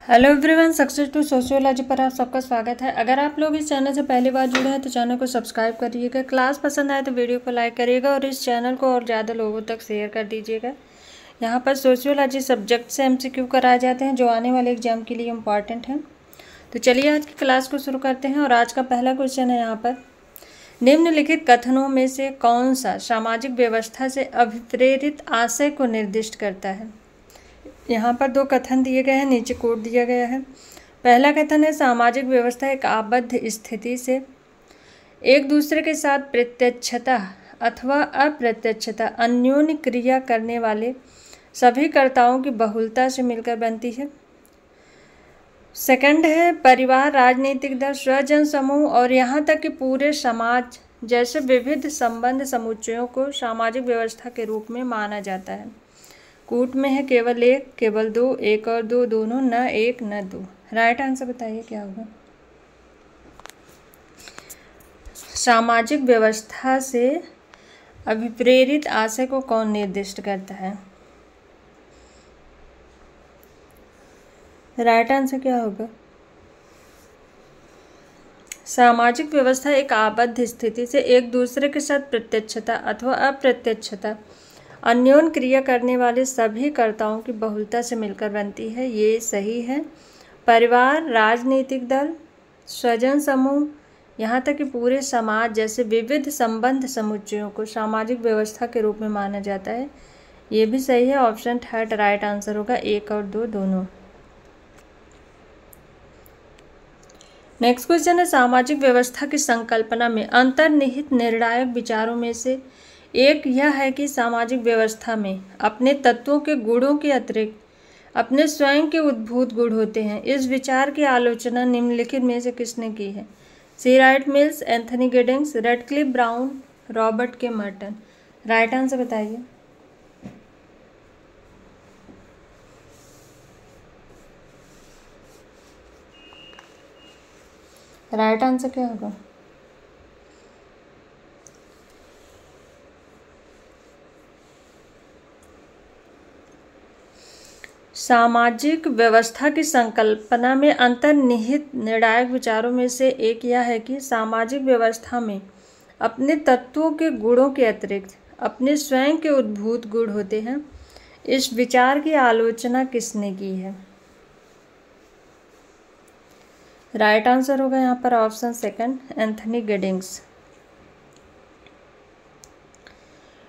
Hello everyone, success to sociology पर आप सबका स्वागत है। अगर आप लोग इस चैनल से पहली बार जुड़े हैं तो चैनल को सब्सक्राइब करिएगा। क्लास पसंद आए तो वीडियो को लाइक करिएगा और इस चैनल को और ज़्यादा लोगों तक शेयर कर दीजिएगा। यहाँ पर सोशियोलॉजी सब्जेक्ट से MCQ कराए जाते हैं जो आने वाले एग्जाम के लिए इम्पॉर्टेंट हैं। तो चलिए आज की क्लास को शुरू करते हैं। और आज का पहला क्वेश्चन है यहाँ पर, निम्नलिखित कथनों में से कौन सा सामाजिक व्यवस्था से अभिप्रेरित आशय को निर्दिष्ट करता है। यहाँ पर दो कथन दिए गए हैं, नीचे कोट दिया गया है। पहला कथन है, सामाजिक व्यवस्था एक आबद्ध स्थिति से एक दूसरे के साथ प्रत्यक्षतः अथवा अप्रत्यक्षतः अन्योन्य क्रिया करने वाले सभी कर्ताओं की बहुलता से मिलकर बनती है। सेकंड है, परिवार, राजनीतिक दल, स्वजन समूह और यहाँ तक कि पूरे समाज जैसे विविध संबंध समुच्चयों को सामाजिक व्यवस्था के रूप में माना जाता है। कूट में है केवल एक, केवल दो, एक और दो, दोनों, न एक न दो। राइट आंसर बताइए क्या होगा। सामाजिक व्यवस्था से अभिप्रेरित आशय को कौन निर्दिष्ट करता है। राइट आंसर क्या होगा। सामाजिक व्यवस्था एक आबद्ध स्थिति से एक दूसरे के साथ प्रत्यक्षता अथवा अप्रत्यक्षता अन्योन्य क्रिया करने वाले सभी कर्ताओं की बहुलता से मिलकर बनती है। ये सही है। परिवार, राजनीतिक दल, स्वजन समूह, यहाँ तक कि पूरे समाज जैसे विविध संबंध समुच्चयों को सामाजिक व्यवस्था के रूप में माना जाता है। ये भी सही है। ऑप्शन थर्ड राइट आंसर होगा, एक और दो, दोनों। नेक्स्ट क्वेश्चन है, सामाजिक व्यवस्था की संकल्पना में अंतर्निहित निर्णायक विचारों में से एक यह है कि सामाजिक व्यवस्था में अपने तत्वों के गुणों के अतिरिक्त अपने स्वयं के उद्भूत गुण होते हैं। इस विचार की आलोचना निम्नलिखित में से किसने की है। C Wright Mills, Anthony Giddens, Radcliffe Brown, Robert K Merton. Right answer बताइए। राइट आंसर क्या होगा। सामाजिक व्यवस्था की संकल्पना में अंतर्निहित निर्णायक विचारों में से एक यह है कि सामाजिक व्यवस्था में अपने तत्वों के गुणों के अतिरिक्त अपने स्वयं के उद्भूत गुण होते हैं। इस विचार की आलोचना किसने की है। राइट आंसर होगा यहाँ पर option second, Anthony Giddings.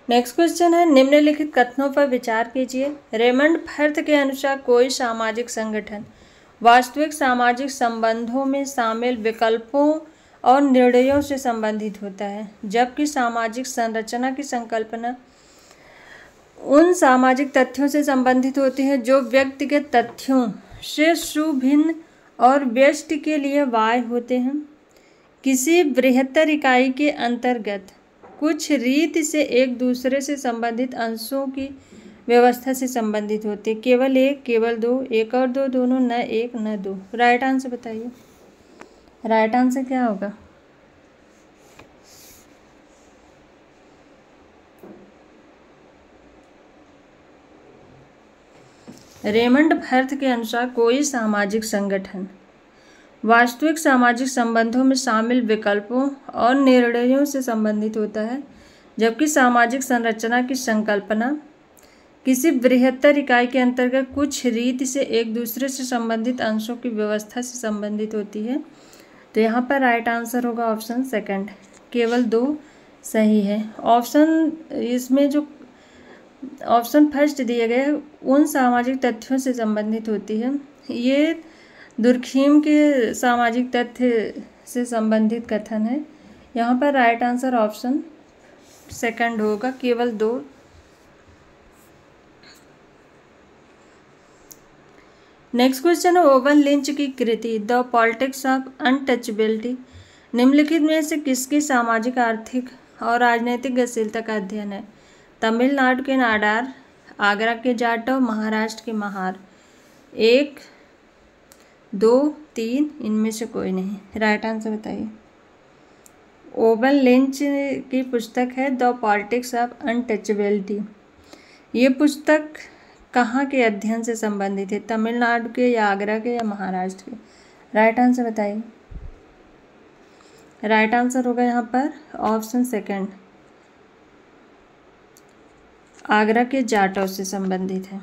Next question है, निम्नलिखित कथनों पर विचार कीजिए। रेमंड फर्थ के अनुसार कोई सामाजिक संगठन वास्तविक सामाजिक संबंधों में शामिल विकल्पों और निर्णयों से संबंधित होता है, जबकि सामाजिक संरचना की संकल्पना उन सामाजिक तथ्यों से संबंधित होती है जो व्यक्तिगत तथ्यों से सुभिन्न और व्यष्टि के लिए बाह्य होते हैं। किसी बृहत्तर इकाई के अंतर्गत कुछ रीति से एक दूसरे से संबंधित अंशों की व्यवस्था से संबंधित होते। केवल एक, केवल दो, एक और दो, दोनों, न एक न दो। राइट आंसर बताइए। राइट आंसर क्या होगा। रेमंड फर्थ के अनुसार कोई सामाजिक संगठन वास्तविक सामाजिक संबंधों में शामिल विकल्पों और निर्णयों से संबंधित होता है, जबकि सामाजिक संरचना की संकल्पना किसी बृहत्तर इकाई के अंतर्गत कुछ रीति से एक दूसरे से संबंधित अंशों की व्यवस्था से संबंधित होती है। तो यहाँ पर राइट आंसर होगा ऑप्शन सेकंड, केवल दो सही है। ऑप्शन इसमें जो ऑप्शन फर्स्ट दिए गए उन सामाजिक तथ्यों से संबंधित होती है। ये दुर्खीम के सामाजिक तथ्य से संबंधित कथन है। यहाँ पर राइट आंसर ऑप्शन सेकंड होगा, केवल दो। नेक्स्ट क्वेश्चन है, ओवन लिंच की कृति द पॉलिटिक्स ऑफ अनटचेबिलिटी निम्नलिखित में से किसकी सामाजिक, आर्थिक और राजनीतिक गतिशीलता का अध्ययन है। तमिलनाडु के नाडार, आगरा के जाटव, महाराष्ट्र के महार। एक, दो, तीन, इनमें से कोई नहीं। राइट आंसर बताइए। ओवन लिंच की पुस्तक है द पॉलिटिक्स ऑफ अनटचेबिलिटी। ये पुस्तक कहाँ के अध्ययन से संबंधित है? तमिलनाडु के या आगरा के या महाराष्ट्र के? राइट आंसर बताइए। राइट आंसर होगा यहाँ पर ऑप्शन सेकंड, आगरा के जाटों से संबंधित है।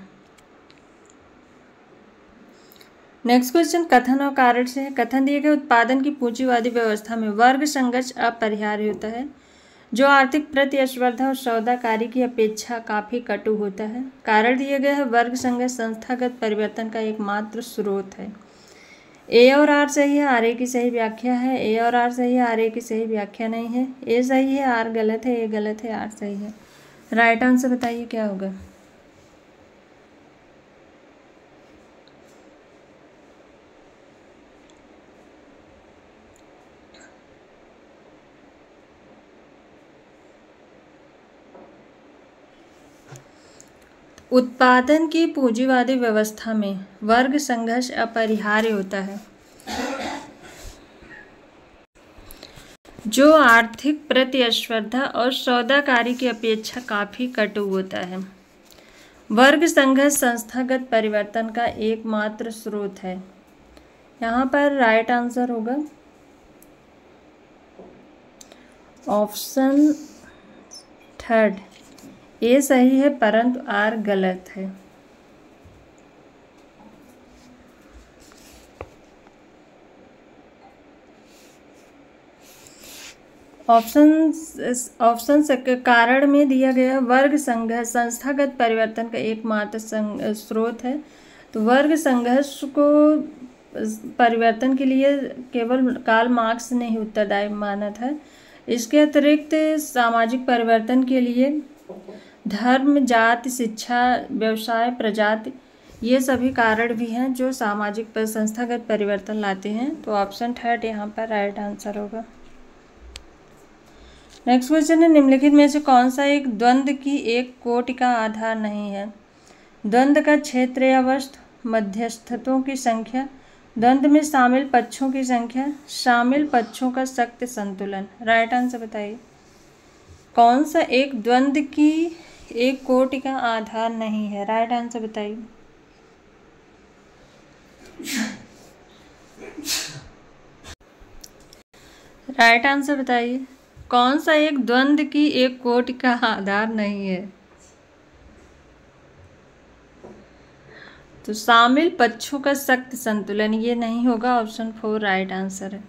नेक्स्ट क्वेश्चन कथन और कारण से है। कथन दिए गए उत्पादन की पूंजीवादी व्यवस्था में वर्ग संघर्ष अपरिहार्य होता है, जो आर्थिक प्रतिस्पर्धा और सौदाकारी की अपेक्षा काफी कटु होता है। कारण दिए गए है वर्ग संघर्ष संस्थागत परिवर्तन का एकमात्र स्रोत है। ए और आर सही है, आर ए की सही व्याख्या है। ए और आर सही है, आर ए की सही व्याख्या नहीं है। ए सही है, आर गलत है, ए गलत है, आर सही है। राइट आंसर बताइए क्या होगा। उत्पादन की पूंजीवादी व्यवस्था में वर्ग संघर्ष अपरिहार्य होता है, जो आर्थिक प्रतिस्पर्धा और सौदाकारी की अपेक्षा काफी कटु होता है। वर्ग संघर्ष संस्थागत परिवर्तन का एकमात्र स्रोत है। यहाँ पर राइट आंसर होगा ऑप्शन थर्ड, ए सही है परंतु आर गलत है। ऑप्शन कारण में दिया गया वर्ग संघर्ष संस्थागत परिवर्तन का एकमात्र स्रोत है। तो वर्ग संघर्ष को परिवर्तन के लिए केवल कार्ल मार्क्स ने ही उत्तरदायी माना था। इसके अतिरिक्त सामाजिक परिवर्तन के लिए धर्म, जाति, शिक्षा, व्यवसाय, प्रजाति, ये सभी कारण भी हैं जो सामाजिक पर संस्थागत परिवर्तन लाते हैं। तो ऑप्शन थर्ड यहाँ पर राइट आंसर होगा। नेक्स्ट क्वेश्चन है निम्नलिखित में से कौन सा एक द्वंद्व की एक कोटि का आधार नहीं है? द्वंद्व का क्षेत्र या वस्तु, मध्यस्थों की संख्या, द्वंद्व में शामिल पक्षों की संख्या, शामिल पक्षों का सख्त संतुलन। राइट आंसर बताइए। कौन सा एक द्वंद्व की एक कोटि का आधार नहीं है? राइट आंसर बताइए। राइट आंसर बताइए। कौन सा एक द्वंद्व की एक कोटि का आधार नहीं है? तो शामिल पक्षों का सख्त संतुलन, ये नहीं होगा। ऑप्शन 4 राइट आंसर है।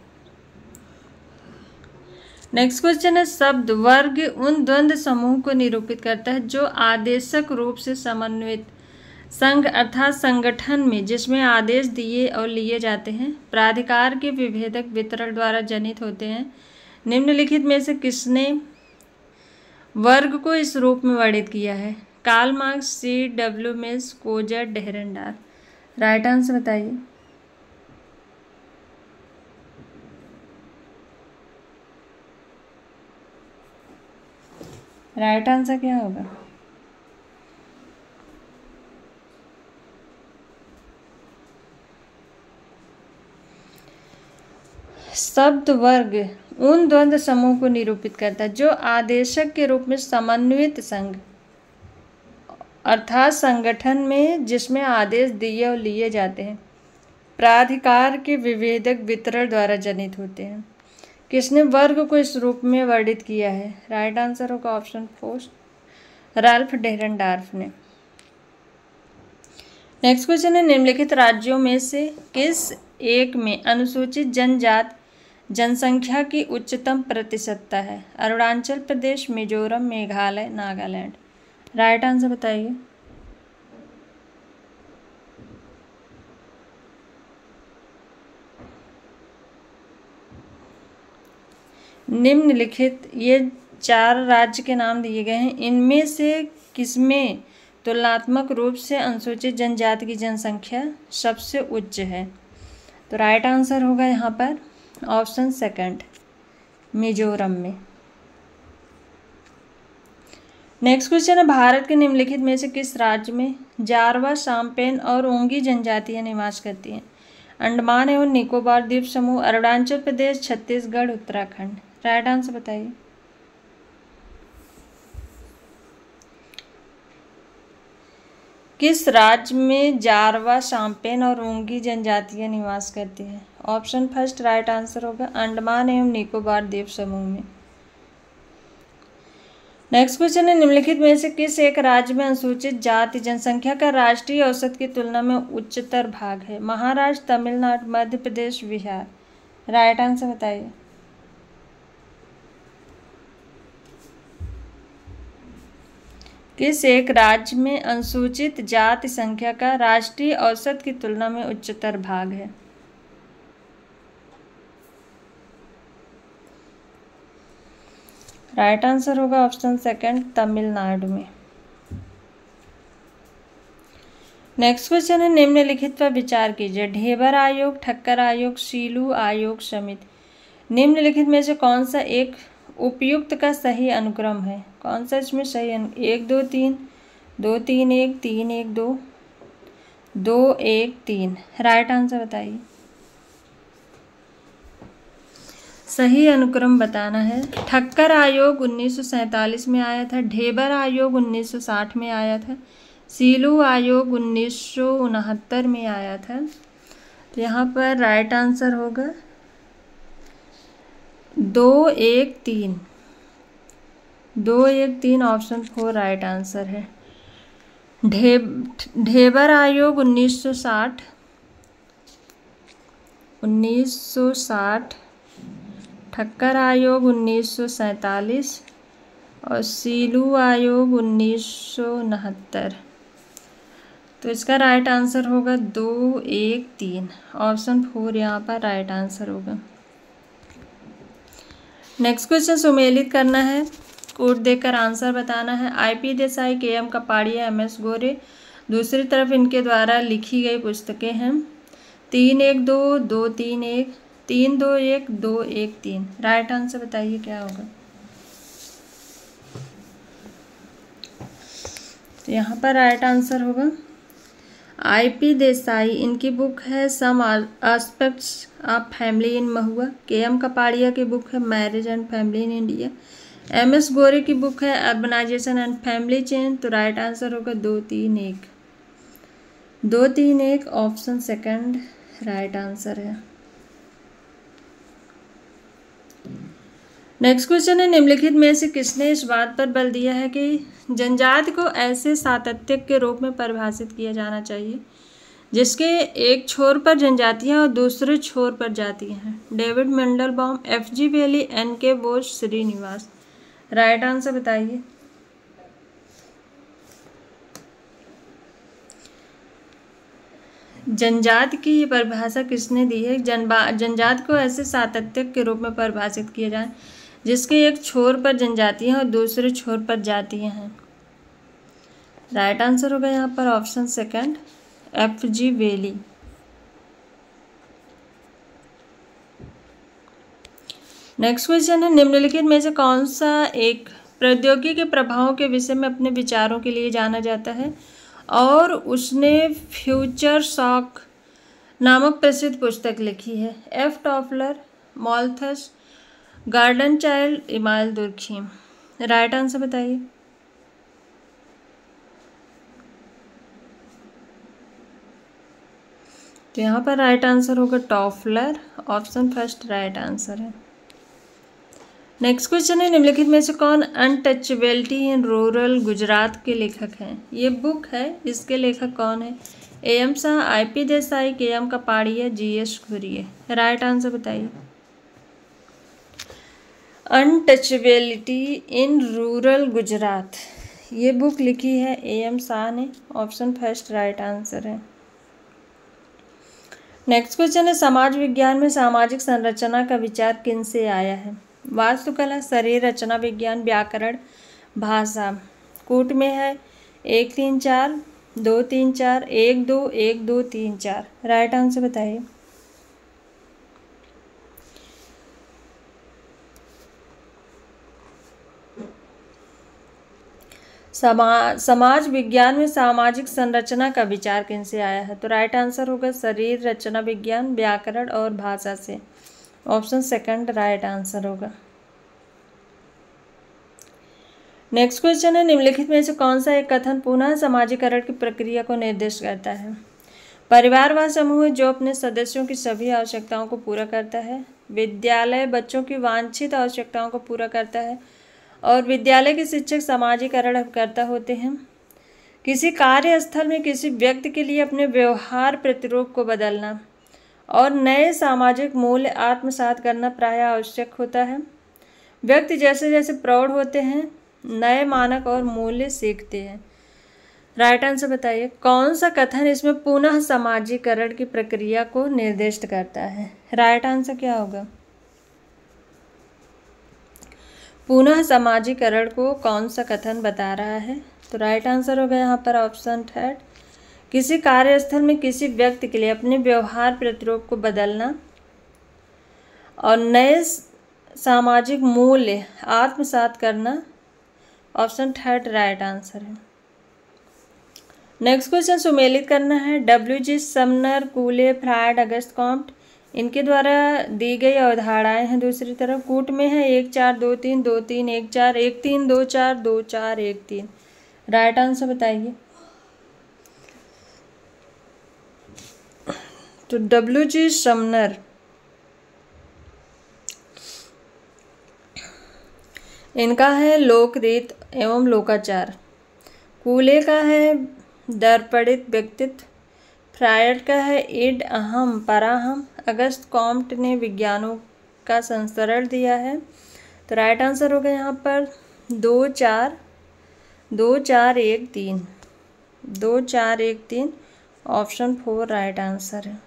नेक्स्ट क्वेश्चन है शब्द वर्ग उन द्वंद्व समूह को निरूपित करता है जो आदेशक रूप से समन्वित संघ अर्थात संगठन में जिसमें आदेश दिए और लिए जाते हैं प्राधिकार के विभेदक वितरण द्वारा जनित होते हैं। निम्नलिखित में से किसने वर्ग को इस रूप में वर्णित किया है? Karl Marx, C W Mills, Coser, Dahrendorf. Right answer बताइए। राइट आंसर क्या होगा? शब्द वर्ग उन द्वंद्व समूह को निरूपित करता है जो आदेशक के रूप में समन्वित संघ अर्थात संगठन में जिसमें आदेश दिए और लिए जाते हैं प्राधिकार के विभेदक वितरण द्वारा जनित होते हैं। किसने वर्ग को इस रूप में वर्णित किया है? राइट आंसर होगा ऑप्शन 4 राल्फ डेरेनडार्फ ने। नेक्स्ट क्वेश्चन है निम्नलिखित राज्यों में से किस एक में अनुसूचित जनजाति जनसंख्या की उच्चतम प्रतिशतता है? अरुणाचल प्रदेश, मिजोरम, मेघालय, नागालैंड। राइट आंसर बताइए। निम्नलिखित ये 4 राज्य के नाम दिए गए हैं, इनमें से किसमें तुलनात्मक रूप से अनुसूचित जनजाति की जनसंख्या सबसे उच्च है? तो राइट आंसर होगा यहाँ पर ऑप्शन सेकंड मिजोरम में। नेक्स्ट क्वेश्चन है भारत के निम्नलिखित में से किस राज्य में जारवा, साम्पेन और ओंगी जनजातियां निवास करती हैं? अंडमान एवं निकोबार द्वीप समूह, अरुणाचल प्रदेश, छत्तीसगढ़, उत्तराखंड। राइट आंसर बताइए। किस राज्य में जारवा, शाम्पेन और ओंगी जनजातियां निवास करती हैं? ऑप्शन फर्स्ट राइट आंसर होगा अंडमान एवं निकोबार द्वीप समूह में। नेक्स्ट क्वेश्चन है निम्नलिखित में से किस एक राज्य में अनुसूचित जाति जनसंख्या का राष्ट्रीय औसत की तुलना में उच्चतर भाग है? महाराष्ट्र, तमिलनाडु, मध्य प्रदेश, बिहार। राइट आंसर बताइए। किस एक राज्य में अनुसूचित जाति संख्या का राष्ट्रीय औसत की तुलना में उच्चतर भाग है? राइट आंसर होगा ऑप्शन सेकंड तमिलनाडु में। नेक्स्ट क्वेश्चन है निम्नलिखित पर विचार कीजिए। ढेबर आयोग, ठक्कर आयोग, सीलू आयोग समिति। निम्नलिखित में से कौन सा एक उपयुक्त का सही अनुक्रम है? कौन सा इसमें सही 1 2 3, 2 3 1, 3 1 2, 2 1 3। राइट आंसर बताइए। सही अनुक्रम बताना है। ठक्कर आयोग 1947 में आया था, ढेबर आयोग 1960 में आया था, सीलू आयोग 1969 में आया था। तो यहाँ पर राइट आंसर होगा 2 1 3। 2 1 3 ऑप्शन 4 राइट आंसर है। ढेबर आयोग 1960, ठक्कर आयोग 1947 और सीलू आयोग 1969। तो इसका राइट आंसर होगा 2 1 3 ऑप्शन 4 यहाँ पर राइट आंसर होगा। नेक्स्ट क्वेश्चन सुमेलित करना है, कोड देकर आंसर बताना है। IP Desai, KM Kapadia, MS गोरे। दूसरी तरफ इनके द्वारा लिखी गई पुस्तकें हैं 3 1 2, 2 3 1, 3 2 1, 2 1 3। राइट आंसर बताइए क्या होगा। तो यहाँ पर राइट आंसर होगा IP देसाई, इनकी बुक है some aspects of family in Mahuva. KM Kapadia की बुक है marriage and family in India. MS Gore की बुक है अर्बनाइजेशन एंड फैमिली चेंज। तो राइट आंसर होगा 2 3 1। 2 3 1 ऑप्शन सेकंड राइट आंसर है। नेक्स्ट क्वेश्चन है निम्नलिखित में से किसने इस बात पर बल दिया है कि जनजाति को ऐसे सातत्य के रूप में परिभाषित किया जाना चाहिए जिसके एक छोर पर जनजातियां और दूसरे छोर पर जातियां हैं? David Mandelbaum, FG Bailey, NK Bose, Srinivas. Right answer बताइए। जनजाति की ये परिभाषा किसने दी है? जनजाति को ऐसे सातत्य के रूप में परिभाषित किया जाए जिसके एक छोर पर जनजातियां और दूसरे छोर पर जातियां हैं। राइट आंसर होगा यहाँ पर ऑप्शन सेकंड FG बेली। नेक्स्ट क्वेश्चन है निम्नलिखित में से कौन सा एक प्रौद्योगिकी के प्रभावों के विषय में अपने विचारों के लिए जाना जाता है और उसने फ्यूचर शॉक नामक प्रसिद्ध पुस्तक लिखी है? F Toffler, Malthus, Gordon Childe, Emile Durkheim. Right answer बताइए। तो यहाँ पर राइट आंसर होगा Toffler, option first right answer है। नेक्स्ट क्वेश्चन है निम्नलिखित में से कौन अनटचेबिलिटी इन रूरल गुजरात के लेखक हैं? ये बुक है, इसके लेखक कौन है? AM Shah, IP Desai, KM Kapadia, GS Ghurye. Right answer बताइए। अनटचेबिलिटी इन रूरल गुजरात ये बुक लिखी है AM शाह ने, ऑप्शन फर्स्ट राइट आंसर है। नेक्स्ट क्वेश्चन है समाज विज्ञान में सामाजिक संरचना का विचार किन से आया है? वास्तुकला, शरीर रचना विज्ञान, व्याकरण, भाषा। कूट में है 1 3 4, 2 3 4, 1 2 1 2 3 4। राइट आंसर बताइए। समाज विज्ञान में सामाजिक संरचना का विचार किन से आया है? तो राइट आंसर होगा शरीर रचना विज्ञान, व्याकरण और भाषा से। ऑप्शन सेकंड राइट आंसर होगा। नेक्स्ट क्वेश्चन है, निम्नलिखित में से कौन सा एक कथन पुनः समाजीकरण की प्रक्रिया को निर्दिष्ट करता है? परिवार वह समूह है जो अपने सदस्यों की सभी आवश्यकताओं को पूरा करता है। विद्यालय बच्चों की वांछित आवश्यकताओं को पूरा करता है और विद्यालय के शिक्षक समाजीकरण करता होते हैं। किसी कार्यस्थल में किसी व्यक्ति के लिए अपने व्यवहार प्रतिरूप को बदलना और नए सामाजिक मूल्य आत्मसात करना प्रायः आवश्यक होता है। व्यक्ति जैसे जैसे प्रौढ़ होते हैं नए मानक और मूल्य सीखते हैं। राइट आंसर बताइए, कौन सा कथन इसमें पुनः समाजीकरण की प्रक्रिया को निर्दिष्ट करता है? राइट आंसर क्या होगा? पुनः समाजीकरण को कौन सा कथन बता रहा है? तो राइट आंसर होगा यहाँ पर ऑप्शन थर्ड, किसी कार्यस्थल में किसी व्यक्ति के लिए अपने व्यवहार प्रतिरूप को बदलना और नए सामाजिक मूल्य आत्मसात करना। ऑप्शन थर्ड राइट आंसर है। नेक्स्ट क्वेश्चन सुमेलित करना है। डब्ल्यू.जी. समनर, कूले, फ्रायड, अगस्त कॉम्ट इनके द्वारा दी गई अवधारणाएं हैं। दूसरी तरफ कूट में है 1 4 2 3 2 3 1 4 1 3 2 4 2 4 1 3। राइट आंसर बताइए। तो डब्ल्यू.जी. समनर इनका है लोकरीत एवं लोकाचार। कूले का है दर्पणित व्यक्तित्व। फ्रायड का है इड, अहम, पराहम। अगस्त कॉम्ट ने विज्ञानों का संस्करण दिया है। तो राइट आंसर होगा यहाँ पर 2 4 2 4 1 3 2 4 1 3। ऑप्शन 4 राइट आंसर है।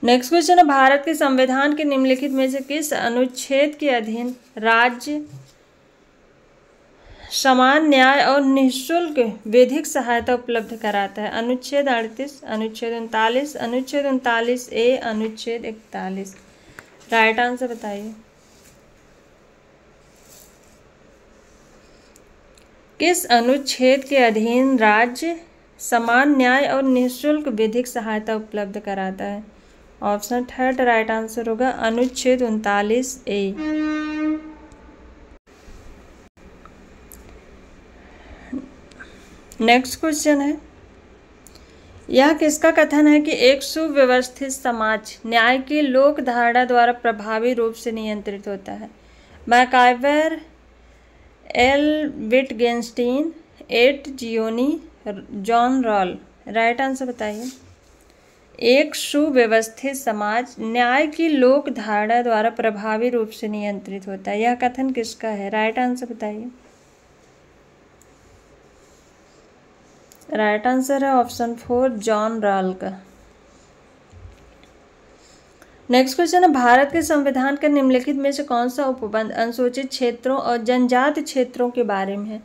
नेक्स्ट क्वेश्चन है, भारत के संविधान के निम्नलिखित में से किस अनुच्छेद के अधीन राज्य समान न्याय और निःशुल्क विधिक सहायता उपलब्ध कराता है? अनुच्छेद 38, अनुच्छेद 39, अनुच्छेद 39A, अनुच्छेद 41। राइट आंसर बताइए। किस अनुच्छेद के अधीन राज्य समान न्याय और निःशुल्क विधिक सहायता उपलब्ध कराता है? ऑप्शन थर्ड राइट आंसर होगा अनुच्छेद 39A। नेक्स्ट क्वेश्चन है, यह किसका कथन है कि एक सुव्यवस्थित समाज न्याय की लोक धारणा द्वारा प्रभावी रूप से नियंत्रित होता है? MacIver, L Wittgenstein, Etzioni, John Rawls. Right answer बताइए। एक सुव्यवस्थित समाज न्याय की लोक धारणा द्वारा प्रभावी रूप से नियंत्रित होता है, यह कथन किसका है? राइट आंसर बताइए। राइट आंसर है ऑप्शन 4 जॉन रॉल का। नेक्स्ट क्वेश्चन है, भारत के संविधान का निम्नलिखित में से कौन सा उपबंध अनुसूचित क्षेत्रों और जनजाति क्षेत्रों के बारे में है?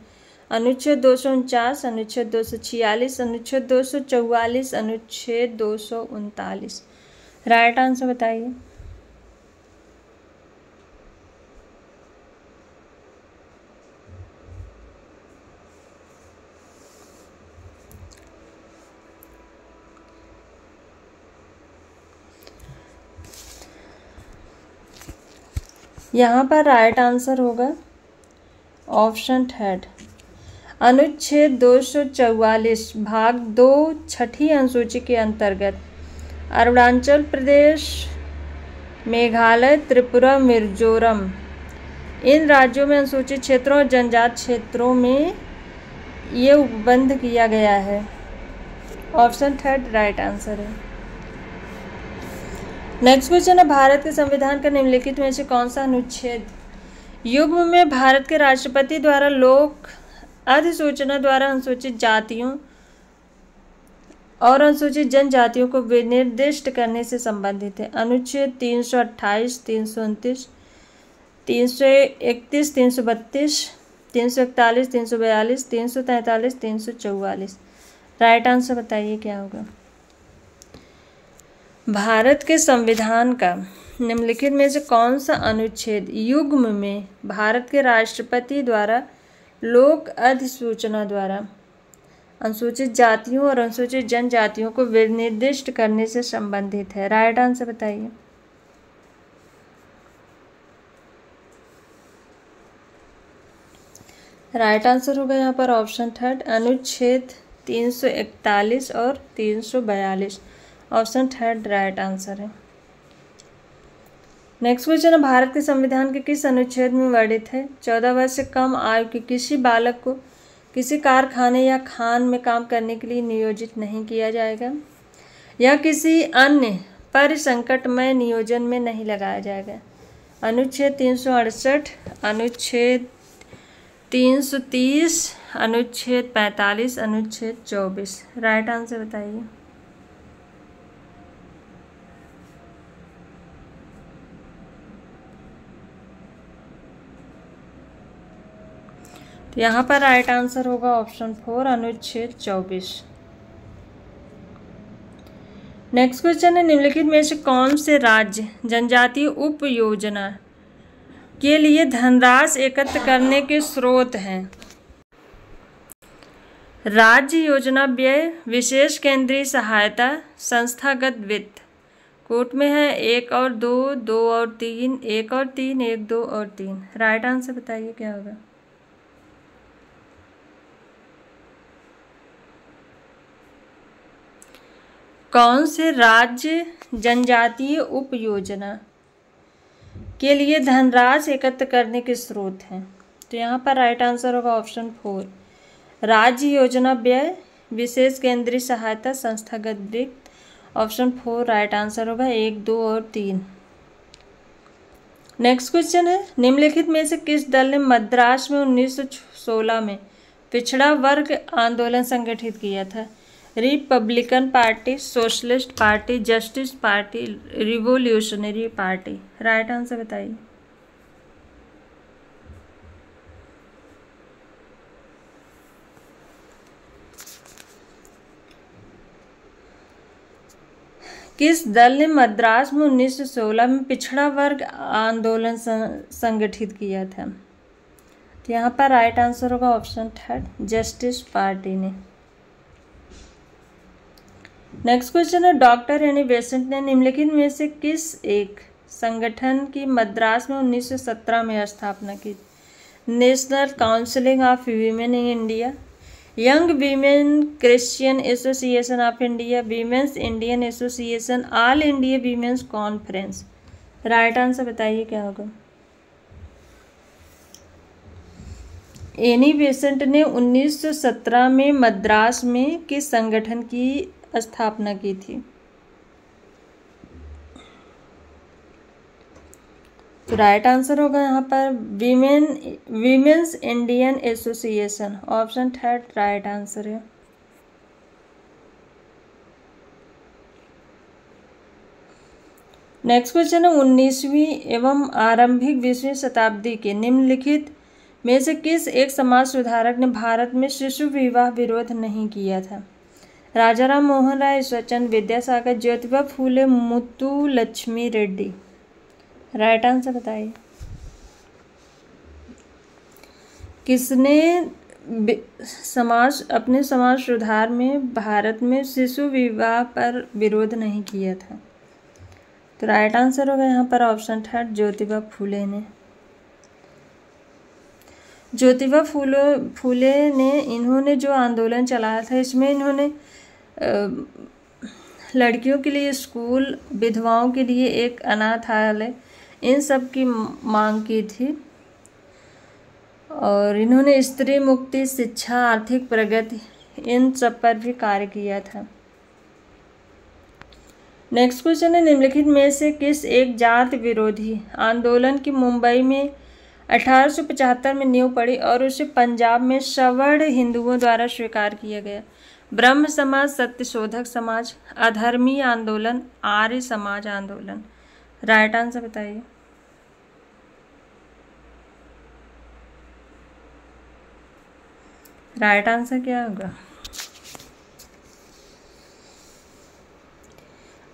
अनुच्छेद 249, अनुच्छेद 246, अनुच्छेद 244, अनुच्छेद 239। राइट आंसर बताइए। यहाँ पर राइट आंसर होगा ऑप्शन थर्ड अनुच्छेद 244 भाग 2 छठी अनुसूची के अंतर्गत अरुणाचल प्रदेश, मेघालय, त्रिपुरा, मिजोरम इन राज्यों में अनुसूचित क्षेत्रों और जनजाति क्षेत्रों में ये उपबंध किया गया है। ऑप्शन थर्ड राइट आंसर है। नेक्स्ट क्वेश्चन है, भारत के संविधान का निम्नलिखित में से कौन सा अनुच्छेद युग्म में भारत के राष्ट्रपति द्वारा लोक अधिसूचना द्वारा अनुसूचित जातियों और अनुसूचित जनजातियों को विनिर्दिष्ट करने से संबंधित है? अनुच्छेद 328, 329, 331, 332, 341, 342, 343, 344। राइट आंसर बताइए क्या होगा? भारत के संविधान का निम्नलिखित में से कौन सा अनुच्छेद युग्म में भारत के राष्ट्रपति द्वारा लोक अधिसूचना द्वारा अनुसूचित जातियों और अनुसूचित जनजातियों को विनिर्दिष्ट करने से संबंधित है? राइट आंसर बताइए। राइट आंसर होगा यहाँ पर ऑप्शन थर्ड, अनुच्छेद 341 और 342। ऑप्शन थर्ड राइट आंसर है। नेक्स्ट क्वेश्चन है, भारत के संविधान के किस अनुच्छेद में वर्णित है 14 वर्ष से कम आयु के किसी बालक को किसी कारखाने या खान में काम करने के लिए नियोजित नहीं किया जाएगा या किसी अन्य परिसंकटमय नियोजन में नहीं लगाया जाएगा। अनुच्छेद 368, अनुच्छेद 330, अनुच्छेद 45, अनुच्छेद 24। राइट आंसर बताइए। तो यहाँ पर राइट आंसर होगा ऑप्शन 4, अनुच्छेद 24। नेक्स्ट क्वेश्चन है, निम्नलिखित में से कौन से राज्य जनजातीय उप योजना के लिए धनराशि एकत्र करने के स्रोत हैं। राज्य योजना व्यय, विशेष केंद्रीय सहायता, संस्थागत वित्त। कोट में है 1 और 2, 2 और 3, 1 और 3, 1, 2 और 3। राइट आंसर बताइए क्या होगा। कौन से राज्य जनजातीय उप योजना के लिए धनराशि एकत्र करने के स्रोत हैं। तो यहाँ पर राइट आंसर होगा ऑप्शन 4, राज्य योजना व्यय, विशेष केंद्रीय सहायता, संस्थागत वित्त। ऑप्शन 4 राइट आंसर होगा, 1, 2 और 3। नेक्स्ट क्वेश्चन है, निम्नलिखित में से किस दल ने मद्रास में 1916 में पिछड़ा वर्ग आंदोलन संगठित किया था। Republican party, socialist party, justice party, revolutionary party. Right answer बताइए। किस दल ने मद्रास में 1916 में पिछड़ा वर्ग आंदोलन संगठित किया था। तो यहाँ पर राइट आंसर होगा ऑप्शन थर्ड, जस्टिस पार्टी ने। नेक्स्ट क्वेश्चन है, डॉक्टर एनी बेसेंट ने निम्नलिखित में से किस एक संगठन की मद्रास में 1917 में स्थापना की। National council of women in India, young women Christian association of India, women's Indian association, all India women's conference. Right answer बताइए क्या होगा। एनी बेसेंट ने 1917 में मद्रास में किस संगठन की स्थापना की थी। तो राइट आंसर होगा यहाँ पर women's Indian association. Option third right answer है। नेक्स्ट क्वेश्चन है, 19वीं एवं आरंभिक 20वीं शताब्दी के निम्नलिखित में से किस एक समाज सुधारक ने भारत में शिशु विवाह विरोध नहीं किया था। राजाराम मोहन राय, ईश्वरचंद्र विद्यासागर, ज्योतिबा फूले, मुत्तुलक्ष्मी रेड्डी। राइट आंसर बताइए। किसने अपने समाज सुधार में भारत में शिशु विवाह पर विरोध नहीं किया था। तो राइट आंसर होगा यहाँ पर ऑप्शन थर्ड, ज्योतिबा फूले ने। ज्योतिबा फूले ने इन्होंने जो आंदोलन चलाया था, इसमें इन्होंने लड़कियों के लिए स्कूल, विधवाओं के लिए एक अनाथालय, इन सब की मांग की थी। और इन्होंने स्त्री मुक्ति, शिक्षा, आर्थिक प्रगति, इन सब पर भी कार्य किया था। नेक्स्ट क्वेश्चन है, निम्नलिखित में से किस एक जाति विरोधी आंदोलन की मुंबई में 1875 में नींव पड़ी और उसे पंजाब में सवर्ण हिंदुओं द्वारा स्वीकार किया गया। ब्रह्म समाज, सत्यशोधक समाज, अधर्मी आंदोलन, आर्य समाज आंदोलन। राइट आंसर बताइए। राइट आंसर क्या होगा।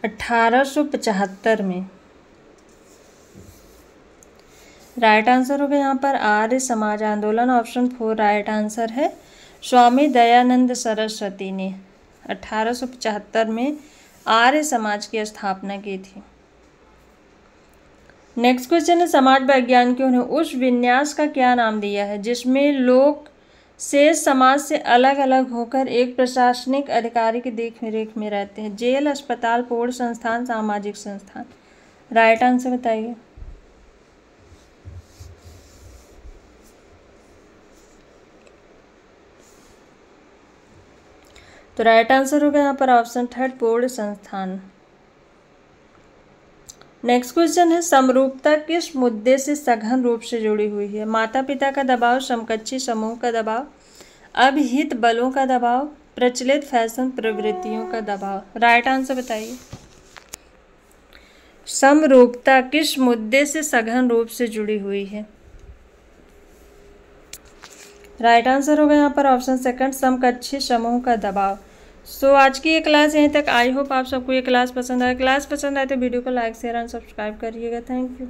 1875 में। राइट आंसर होगा यहाँ पर आर्य समाज आंदोलन। ऑप्शन 4 राइट आंसर है। स्वामी दयानंद सरस्वती ने 1875 में आर्य समाज की स्थापना की थी। नेक्स्ट क्वेश्चन है समाज वैज्ञानिकों ने उस विन्यास का क्या नाम दिया है जिसमें लोग शेष समाज से अलग अलग होकर एक प्रशासनिक अधिकारी की देख रेख में रहते हैं? जेल, अस्पताल, पूर्ण संस्थान, सामाजिक संस्थान। राइट आंसर बताइए। तो राइट आंसर होगा यहाँ पर ऑप्शन थर्ड, पूर्ण संस्थान। नेक्स्ट क्वेश्चन है समरूपता किस मुद्दे से सघन रूप से जुड़ी हुई है? माता पिता का दबाव, समकक्षी समूह का दबाव, अभिहित बलों का दबाव, प्रचलित फैशन प्रवृत्तियों का दबाव। राइट आंसर बताइए। समरूपता किस मुद्दे से सघन रूप से जुड़ी हुई है? राइट आंसर होगा यहाँ पर ऑप्शन सेकंड, समकक्षी समूह का दबाव। सो आज की ये क्लास यहीं तक। आई होप आप सबको ये क्लास पसंद आए। क्लास पसंद आए तो वीडियो को लाइक, शेयर एंड सब्सक्राइब करिएगा। Thank you.